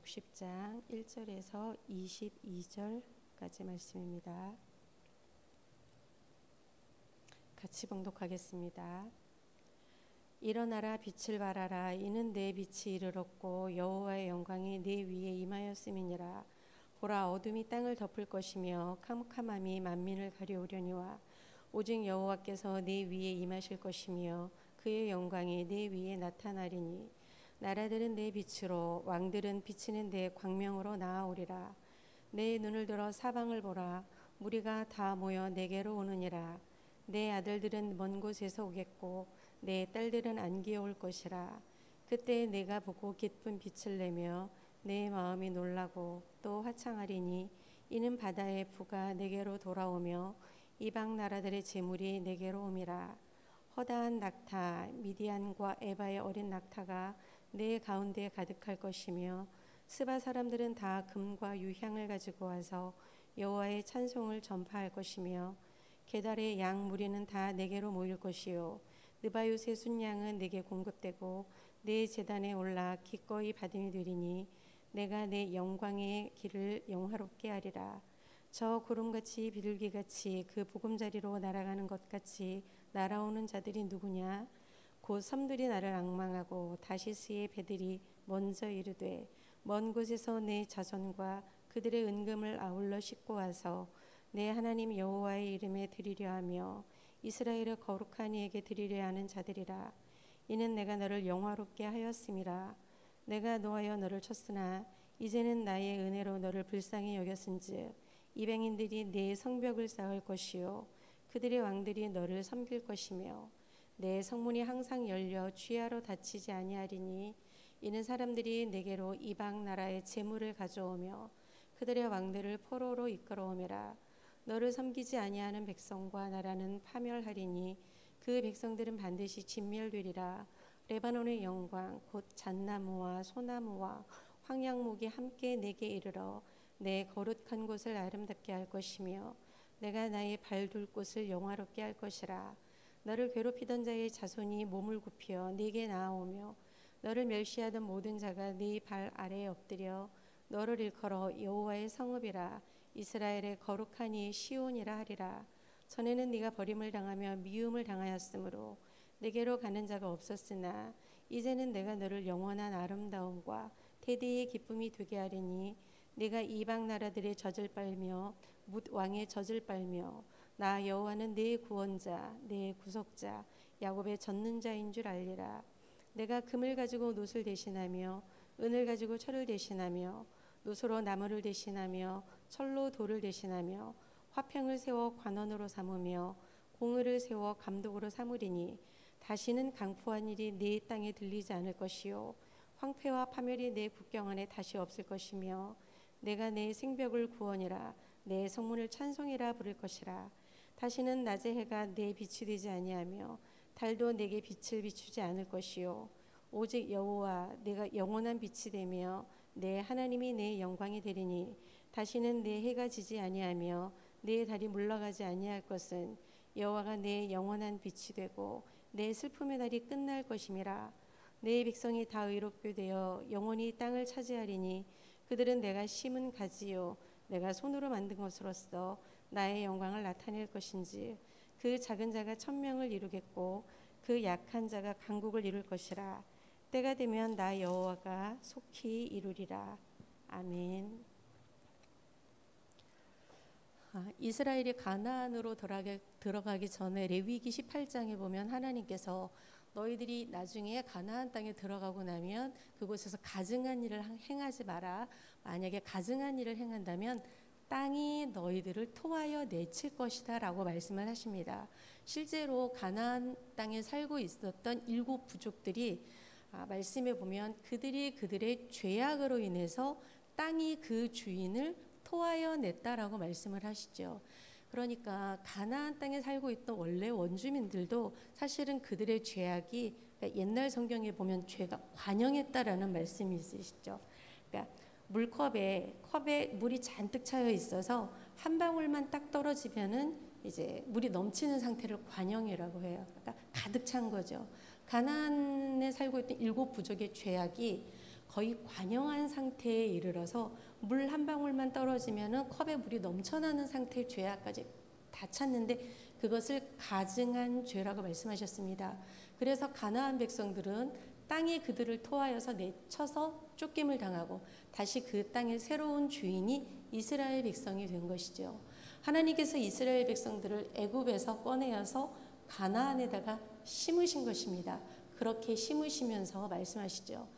60장 1절에서 22절까지 말씀입니다. 같이 봉독하겠습니다. 일어나라, 빛을 발하라. 이는 내 빛이 이르렀고 여호와의 영광이 내 위에 임하였음이니라. 보라, 어둠이 땅을 덮을 것이며 캄캄함이 만민을 가려우려니와 오직 여호와께서 내 위에 임하실 것이며 그의 영광이 내 위에 나타나리니 나라들은 내 빛으로, 왕들은 비치는 내 광명으로 나아오리라. 내 눈을 들어 사방을 보라. 무리가 다 모여 내게로 오느니라. 내 아들들은 먼 곳에서 오겠고 내 딸들은 안기에 올 것이라. 그때 내가 보고 기쁜 빛을 내며 내 마음이 놀라고 또 화창하리니 이는 바다의 부가 내게로 돌아오며 이방 나라들의 재물이 내게로 옴이라. 허다한 낙타, 미디안과 에바의 어린 낙타가 내 가운데 가득할 것이며 스바 사람들은 다 금과 유향을 가지고 와서 여호와의 찬송을 전파할 것이며 게달의 양 무리는 다 내게로 모일 것이요 느바요스의 순양은 내게 공급되고 내 제단에 올라 기꺼이 받음이 되리니 내가 내 영광의 길을 영화롭게 하리라. 저 구름같이 비둘기같이 그 보금자리로 날아가는 것 같이 날아오는 자들이 누구냐? 곧 섬들이 나를 앙망하고 다시스의 배들이 먼저 이르되 먼 곳에서 내 자손과 그들의 은금을 아울러 싣고 와서 내 하나님 여호와의 이름에 드리려 하며 이스라엘의 거룩한 이에게 드리려 하는 자들이라. 이는 내가 너를 영화롭게 하였음이라. 내가 노하여 너를 쳤으나 이제는 나의 은혜로 너를 불쌍히 여겼은즉 이방인들이 내 성벽을 쌓을 것이요 그들의 왕들이 너를 섬길 것이며 내 성문이 항상 열려 취하로 닫히지 아니하리니 이는 사람들이 내게로 이방 나라의 재물을 가져오며 그들의 왕들을 포로로 이끌어오매라. 너를 섬기지 아니하는 백성과 나라는 파멸하리니 그 백성들은 반드시 진멸되리라. 레바논의 영광 곧 잣나무와 소나무와 황양목이 함께 내게 이르러 내 거룩한 곳을 아름답게 할 것이며 내가 나의 발 둘 곳을 영화롭게 할 것이라. 너를 괴롭히던 자의 자손이 몸을 굽혀 네게 나아오며 너를 멸시하던 모든 자가 네 발 아래에 엎드려 너를 일컬어 여호와의 성읍이라 이스라엘의 거룩한 이의 시온이라 하리라. 전에는 네가 버림을 당하며 미움을 당하였으므로 내게로 가는 자가 없었으나 이제는 내가 너를 영원한 아름다움과 대대의 기쁨이 되게 하리니 네가 이방 나라들의 젖을 빨며 뭇 왕의 젖을 빨며 나 여호와는 내 구원자 내 구속자 야곱의 젖는 자인 줄 알리라. 내가 금을 가지고 놋을 대신하며 은을 가지고 철을 대신하며 놋으로 나무를 대신하며 철로 돌을 대신하며 화평을 세워 관원으로 삼으며 공의를 세워 감독으로 삼으리니 다시는 강포한 일이 내 땅에 들리지 않을 것이요 황폐와 파멸이 내 국경 안에 다시 없을 것이며 내가 내 생벽을 구원이라 내 성문을 찬송이라 부를 것이라. 다시는 낮의 해가 내 빛이 되지 아니하며 달도 내게 빛을 비추지 않을 것이요 오직 여호와 내가 영원한 빛이 되며 내 하나님이 내 영광이 되리니 다시는 내 해가 지지 아니하며 내 달이 물러가지 아니할 것은 여호와가 내 영원한 빛이 되고 내 슬픔의 날이 끝날 것임이라. 내 백성이 다 의롭게 되어 영원히 땅을 차지하리니 그들은 내가 심은 가지요 내가 손으로 만든 것으로서 나의 영광을 나타낼 것인지 그 작은 자가 천명을 이루겠고 그 약한 자가 강국을 이룰 것이라. 때가 되면 나 여호와가 속히 이루리라. 아멘. 이스라엘이 가나안으로 들어가기 전에 레위기 18장에 보면 하나님께서 너희들이 나중에 가나안 땅에 들어가고 나면 그곳에서 가증한 일을 행하지 마라. 만약에 가증한 일을 행한다면 땅이 너희들을 토하여 내칠 것이다 라고 말씀을 하십니다. 실제로 가나안 땅에 살고 있었던 7 부족들이 말씀에 보면 그들이 그들의 죄악으로 인해서 땅이 그 주인을 토하여 냈다라고 말씀을 하시죠. 그러니까 가나안 땅에 살고 있던 원래 원주민들도 사실은 그들의 죄악이 그러니까 옛날 성경에 보면 죄가 관영했다라는 말씀이 있으시죠. 그러니까 컵에 물이 잔뜩 차여 있어서 한 방울만 딱 떨어지면은 이제 물이 넘치는 상태를 관영이라고 해요. 그러니까 가득 찬 거죠. 가나안에 살고 있던 7 부족의 죄악이 거의 관영한 상태에 이르러서 물 한 방울만 떨어지면은 컵에 물이 넘쳐나는 상태의 죄악까지 다 찼는데 그것을 가증한 죄라고 말씀하셨습니다. 그래서 가나안 백성들은 땅이 그들을 토하여서 내쳐서 쫓김을 당하고 다시 그 땅의 새로운 주인이 이스라엘 백성이 된 것이죠. 하나님께서 이스라엘 백성들을 애굽에서 꺼내어서 가나안에다가 심으신 것입니다. 그렇게 심으시면서 말씀하시죠.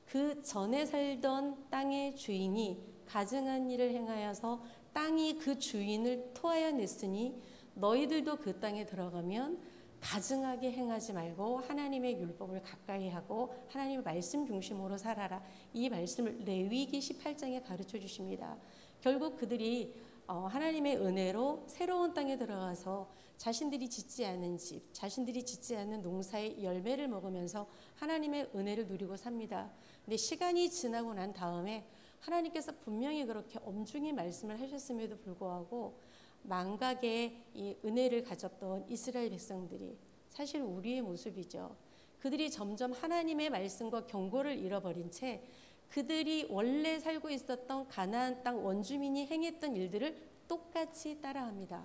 그 전에 살던 땅의 주인이 가증한 일을 행하여서 땅이 그 주인을 토하여 냈으니 너희들도 그 땅에 들어가면 가증하게 행하지 말고 하나님의 율법을 가까이 하고 하나님의 말씀 중심으로 살아라. 이 말씀을 레위기 18장에 가르쳐 주십니다. 결국 그들이 하나님의 은혜로 새로운 땅에 들어가서 자신들이 짓지 않은 집, 자신들이 짓지 않는 농사의 열매를 먹으면서 하나님의 은혜를 누리고 삽니다. 근데 시간이 지나고 난 다음에 하나님께서 분명히 그렇게 엄중히 말씀을 하셨음에도 불구하고 망각의 이 은혜를 가졌던 이스라엘 백성들이 사실 우리의 모습이죠. 그들이 점점 하나님의 말씀과 경고를 잃어버린 채 그들이 원래 살고 있었던 가나안 땅 원주민이 행했던 일들을 똑같이 따라합니다.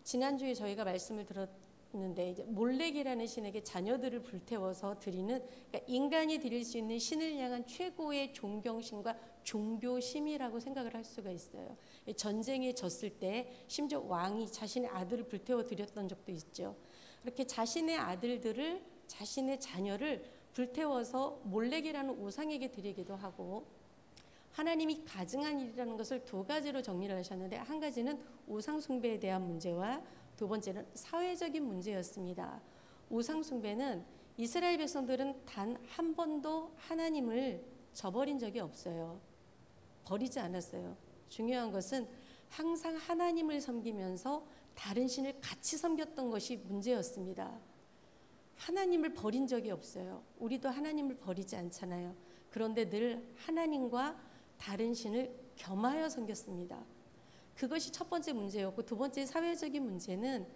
지난주에 저희가 말씀을 들었는데 이제 몰렉이라는 신에게 자녀들을 불태워서 드리는, 그러니까 인간이 드릴 수 있는 신을 향한 최고의 존경심과 종교심이라고 생각을 할 수가 있어요. 전쟁에 졌을 때 심지어 왕이 자신의 아들을 불태워 드렸던 적도 있죠. 그렇게 자신의 아들들을, 자신의 자녀를 불태워서 몰렉이라는 우상에게 드리기도 하고, 하나님이 가증한 일이라는 것을 두 가지로 정리를 하셨는데, 한 가지는 우상 숭배에 대한 문제와 두 번째는 사회적인 문제였습니다. 우상 숭배는 이스라엘 백성들은 단 한 번도 하나님을 저버린 적이 없어요. 버리지 않았어요. 중요한 것은 항상 하나님을 섬기면서 다른 신을 같이 섬겼던 것이 문제였습니다. 하나님을 버린 적이 없어요. 우리도 하나님을 버리지 않잖아요. 그런데 늘 하나님과 다른 신을 겸하여 섬겼습니다. 그것이 첫 번째 문제였고, 두 번째 사회적인 문제는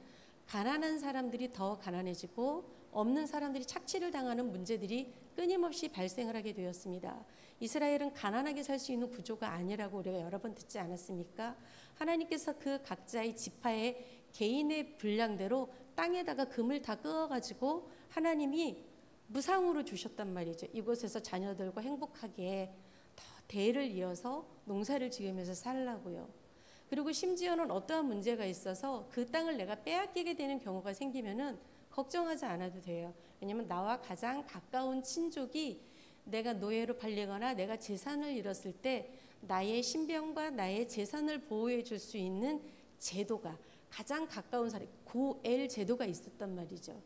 가난한 사람들이 더 가난해지고 없는 사람들이 착취를 당하는 문제들이 끊임없이 발생을 하게 되었습니다. 이스라엘은 가난하게 살 수 있는 구조가 아니라고 우리가 여러 번 듣지 않았습니까? 하나님께서 그 각자의 지파의 개인의 분량대로 땅에다가 금을 다 그어가지고 하나님이 무상으로 주셨단 말이죠. 이곳에서 자녀들과 행복하게 더 대를 이어서 농사를 지으면서 살라고요. 그리고 심지어는 어떠한 문제가 있어서 그 땅을 내가 빼앗기게 되는 경우가 생기면은 걱정하지 않아도 돼요. 왜냐하면 나와 가장 가까운 친족이 내가 노예로 팔리거나 내가 재산을 잃었을 때 나의 신병과 나의 재산을 보호해 줄 수 있는 제도가, 가장 가까운 사람, 고엘 제도가 있었단 말이죠.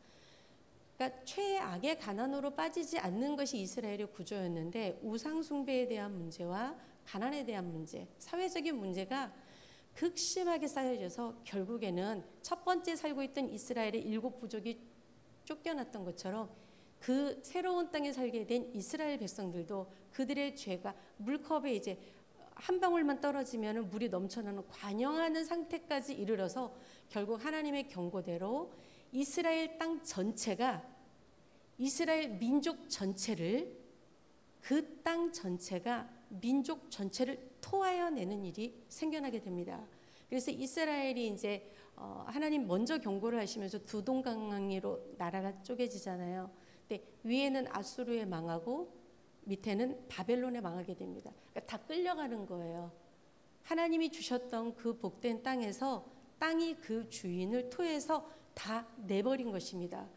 그러니까 최악의 가난으로 빠지지 않는 것이 이스라엘의 구조였는데, 우상 숭배에 대한 문제와 가난에 대한 문제, 사회적인 문제가 극심하게 쌓여져서 결국에는 첫 번째 살고 있던 이스라엘의 7 부족이 쫓겨났던 것처럼 그 새로운 땅에 살게 된 이스라엘 백성들도 그들의 죄가 물컵에 이제 한 방울만 떨어지면 물이 넘쳐나는 관영하는 상태까지 이르러서 결국 하나님의 경고대로 이스라엘 땅 전체가, 이스라엘 민족 전체를, 그 땅 전체가 민족 전체를 토하여 내는 일이 생겨나게 됩니다. 그래서 이스라엘이 이제 하나님 먼저 경고를 하시면서 두 동강으로 나라가 쪼개지잖아요. 근데 위에는 아수르에 망하고 밑에는 바벨론에 망하게 됩니다. 그러니까 다 끌려가는 거예요. 하나님이 주셨던 그 복된 땅에서 땅이 그 주인을 토해서 다 내버린 것입니다.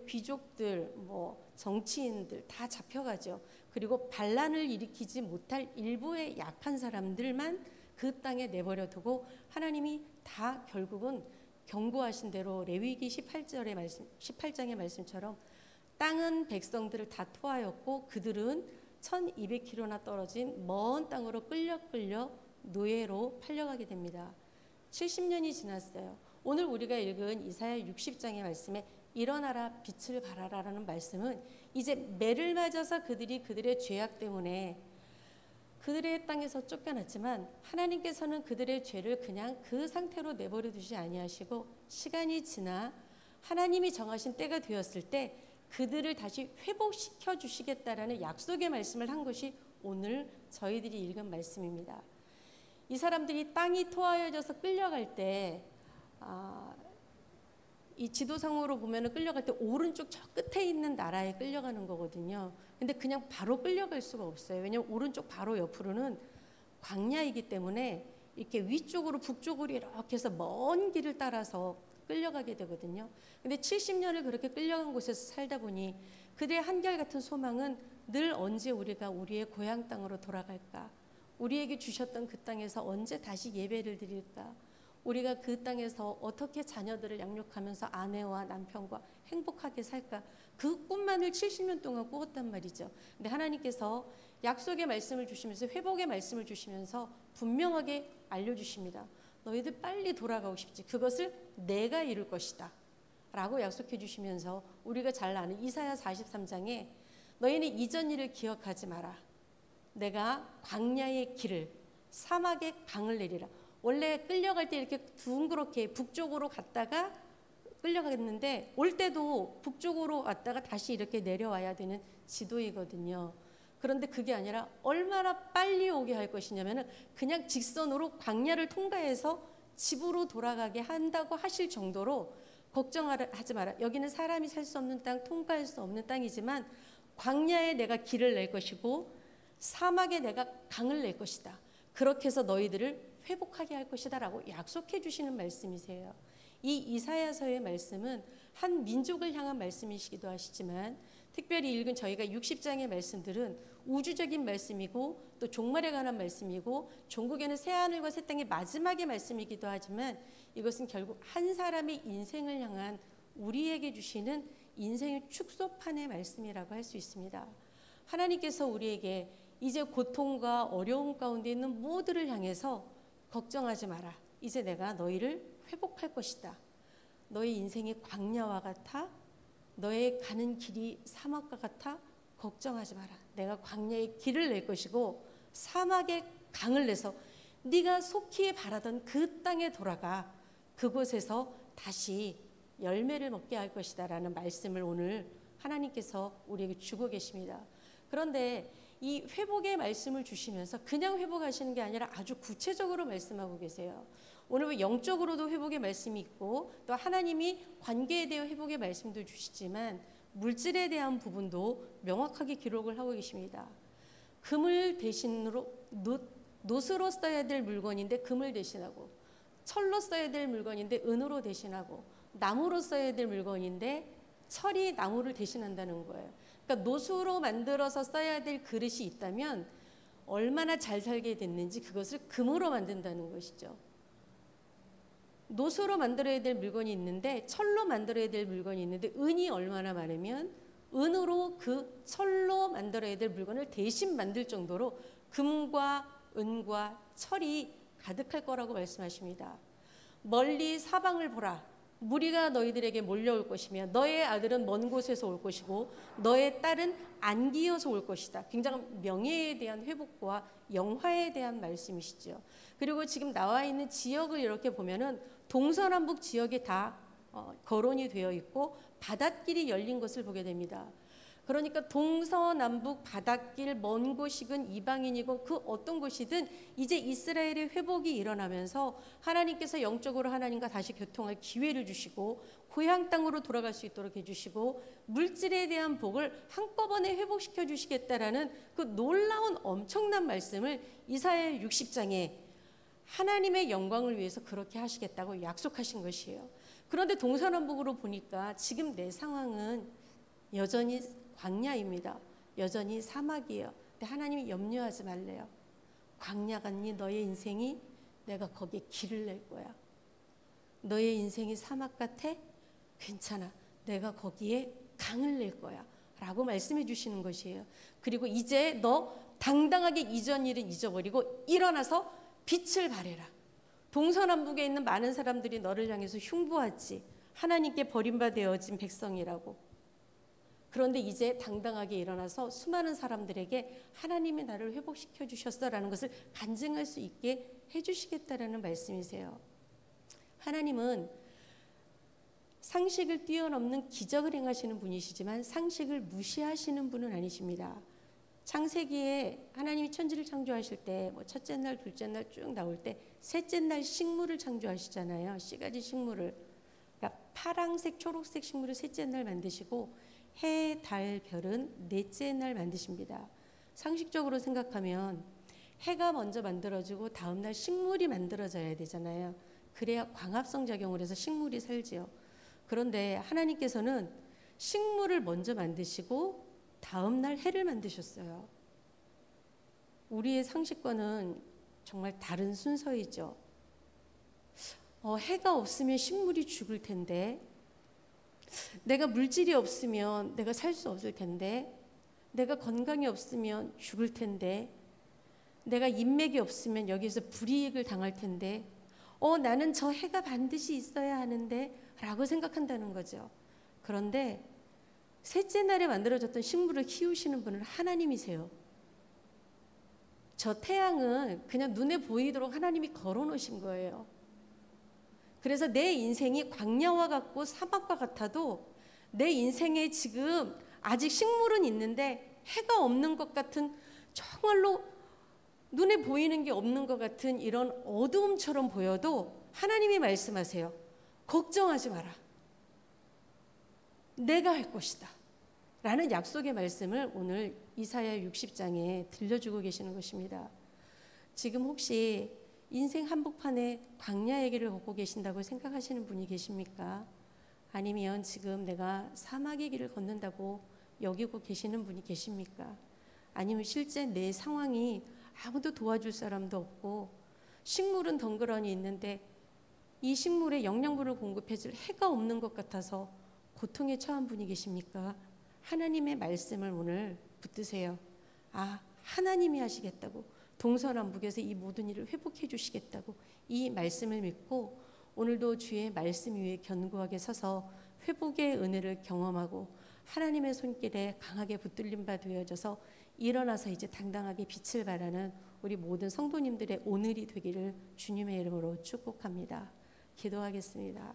귀족들, 정치인들 다 잡혀가죠. 그리고 반란을 일으키지 못할 일부의 약한 사람들만 그 땅에 내버려 두고 하나님이 다 결국은 경고하신 대로 레위기 18장의 말씀처럼 땅은 백성들을 다 토하였고 그들은 1200km나 떨어진 먼 땅으로 끌려 노예로 팔려가게 됩니다. 70년이 지났어요. 오늘 우리가 읽은 이사야 60장의 말씀에 일어나라 빛을 발하라라는 말씀은 이제 매를 맞아서 그들이 그들의 죄악 때문에 그들의 땅에서 쫓겨났지만 하나님께서는 그들의 죄를 그냥 그 상태로 내버려 두지 아니하시고 시간이 지나 하나님이 정하신 때가 되었을 때 그들을 다시 회복시켜 주시겠다라는 약속의 말씀을 한 것이 오늘 저희들이 읽은 말씀입니다. 이 사람들이 땅이 토하여져서 끌려갈 때 이 지도상으로 보면 끌려갈 때 오른쪽 저 끝에 있는 나라에 끌려가는 거거든요. 근데 그냥 바로 끌려갈 수가 없어요. 왜냐하면 오른쪽 바로 옆으로는 광야이기 때문에 이렇게 위쪽으로 북쪽으로 이렇게 해서 먼 길을 따라서 끌려가게 되거든요. 근데 70년을 그렇게 끌려간 곳에서 살다 보니 그들의 한결같은 소망은 늘 언제 우리가 우리의 고향 땅으로 돌아갈까? 우리에게 주셨던 그 땅에서 언제 다시 예배를 드릴까? 우리가 그 땅에서 어떻게 자녀들을 양육하면서 아내와 남편과 행복하게 살까? 그 꿈만을 70년 동안 꾸었단 말이죠. 근데 하나님께서 약속의 말씀을 주시면서 회복의 말씀을 주시면서 분명하게 알려주십니다. 너희들 빨리 돌아가고 싶지? 그것을 내가 이룰 것이다 라고 약속해 주시면서 우리가 잘 아는 이사야 43장에 너희는 이전 일을 기억하지 마라. 내가 광야의 길을 사막의 강을 내리라. 원래 끌려갈 때 이렇게 둥그렇게 북쪽으로 갔다가 끌려갔는데 올 때도 북쪽으로 갔다가 다시 이렇게 내려와야 되는 지도이거든요. 그런데 그게 아니라 얼마나 빨리 오게 할 것이냐면은 그냥 직선으로 광야를 통과해서 집으로 돌아가게 한다고 하실 정도로 걱정하지 마라. 여기는 사람이 살 수 없는 땅, 통과할 수 없는 땅이지만 광야에 내가 길을 낼 것이고 사막에 내가 강을 낼 것이다. 그렇게 해서 너희들을 회복하게 할 것이다 라고 약속해 주시는 말씀이세요. 이 이사야서의 말씀은 한 민족을 향한 말씀이시기도 하시지만 특별히 읽은 저희가 60장의 말씀들은 우주적인 말씀이고 또 종말에 관한 말씀이고 종국에는 새하늘과 새 땅의 마지막의 말씀이기도 하지만 이것은 결국 한 사람의 인생을 향한 우리에게 주시는 인생의 축소판의 말씀이라고 할 수 있습니다. 하나님께서 우리에게 이제 고통과 어려움 가운데 있는 모두를 향해서 걱정하지 마라. 이제 내가 너희를 회복할 것이다. 너의 인생이 광야와 같아? 너의 가는 길이 사막과 같아? 걱정하지 마라. 내가 광야의 길을 낼 것이고 사막의 강을 내서 네가 속히 바라던 그 땅에 돌아가 그곳에서 다시 열매를 먹게 할 것이다 라는 말씀을 오늘 하나님께서 우리에게 주고 계십니다. 그런데 이 회복의 말씀을 주시면서 그냥 회복하시는 게 아니라 아주 구체적으로 말씀하고 계세요. 오늘 영적으로도 회복의 말씀이 있고 또 하나님이 관계에 대한 회복의 말씀도 주시지만 물질에 대한 부분도 명확하게 기록을 하고 계십니다. 금을 대신으로 놋으로 써야 될 물건인데 금을 대신하고 철로 써야 될 물건인데 은으로 대신하고 나무로 써야 될 물건인데 철이 나무를 대신한다는 거예요. 그러니까 놋으로 만들어서 써야 될 그릇이 있다면 얼마나 잘 살게 됐는지 그것을 금으로 만든다는 것이죠. 놋으로 만들어야 될 물건이 있는데 철로 만들어야 될 물건이 있는데 은이 얼마나 많으면 은으로 그 철로 만들어야 될 물건을 대신 만들 정도로 금과 은과 철이 가득할 거라고 말씀하십니다. 멀리 사방을 보라. 무리가 너희들에게 몰려올 것이며 너의 아들은 먼 곳에서 올 것이고 너의 딸은 안기어서 올 것이다. 굉장한 명예에 대한 회복과 영화에 대한 말씀이시죠. 그리고 지금 나와 있는 지역을 이렇게 보면은 동서남북 지역이 다 거론이 되어 있고 바닷길이 열린 것을 보게 됩니다. 그러니까 동서남북 바닷길 먼 곳이건 이방인이건 그 어떤 곳이든 이제 이스라엘의 회복이 일어나면서 하나님께서 영적으로 하나님과 다시 교통할 기회를 주시고 고향 땅으로 돌아갈 수 있도록 해주시고 물질에 대한 복을 한꺼번에 회복시켜 주시겠다라는 그 놀라운 엄청난 말씀을 이사야 60장에 하나님의 영광을 위해서 그렇게 하시겠다고 약속하신 것이에요. 그런데 동서남북으로 보니까 지금 내 상황은 여전히 광야입니다. 여전히 사막이에요. 근데 하나님이 염려하지 말래요. 광야 같니 너의 인생이? 내가 거기에 길을 낼 거야. 너의 인생이 사막 같아? 괜찮아. 내가 거기에 강을 낼 거야. 라고 말씀해 주시는 것이에요. 그리고 이제 너 당당하게 이전 일은 잊어버리고 일어나서 빛을 발해라. 동서남북에 있는 많은 사람들이 너를 향해서 흉보하지. 하나님께 버림받아진 백성이라고. 그런데 이제 당당하게 일어나서 수많은 사람들에게 하나님이 나를 회복시켜 주셨어라는 것을 간증할 수 있게 해주시겠다라는 말씀이세요. 하나님은 상식을 뛰어넘는 기적을 행하시는 분이시지만 상식을 무시하시는 분은 아니십니다. 창세기에 하나님이 천지를 창조하실 때 첫째 날, 둘째 날 쭉 나올 때 셋째 날 식물을 창조하시잖아요. 씨 가지 식물을. 그러니까 파랑색, 초록색 식물을 셋째 날 만드시고 해, 달, 별은 넷째 날 만드십니다. 상식적으로 생각하면 해가 먼저 만들어지고 다음 날 식물이 만들어져야 되잖아요. 그래야 광합성 작용을 해서 식물이 살지요. 그런데 하나님께서는 식물을 먼저 만드시고 다음 날 해를 만드셨어요. 우리의 상식과는 정말 다른 순서이죠. 해가 없으면 식물이 죽을 텐데, 내가 물질이 없으면 내가 살 수 없을 텐데, 내가 건강이 없으면 죽을 텐데, 내가 인맥이 없으면 여기서 불이익을 당할 텐데, 나는 저 해가 반드시 있어야 하는데 라고 생각한다는 거죠. 그런데 셋째 날에 만들어졌던 식물을 키우시는 분은 하나님이세요. 저 태양은 그냥 눈에 보이도록 하나님이 걸어놓으신 거예요. 그래서 내 인생이 광야와 같고 사막과 같아도 내 인생에 지금 아직 식물은 있는데 해가 없는 것 같은, 정말로 눈에 보이는 게 없는 것 같은 이런 어두움처럼 보여도 하나님이 말씀하세요. 걱정하지 마라. 내가 할 것이다. 라는 약속의 말씀을 오늘 이사야 60장에 들려주고 계시는 것입니다. 지금 혹시 인생 한복판에 광야의 길을 걷고 계신다고 생각하시는 분이 계십니까? 아니면 지금 내가 사막의 길을 걷는다고 여기고 계시는 분이 계십니까? 아니면 실제 내 상황이 아무도 도와줄 사람도 없고 식물은 덩그러니 있는데 이 식물에 영양분을 공급해줄 해가 없는 것 같아서 고통에 처한 분이 계십니까? 하나님의 말씀을 오늘 붙드세요. 하나님이 하시겠다고, 동서남북에서 이 모든 일을 회복해 주시겠다고 이 말씀을 믿고 오늘도 주의 말씀 위에 견고하게 서서 회복의 은혜를 경험하고 하나님의 손길에 강하게 붙들린 바 되어져서 일어나서 이제 당당하게 빛을 발하는 우리 모든 성도님들의 오늘이 되기를 주님의 이름으로 축복합니다. 기도하겠습니다.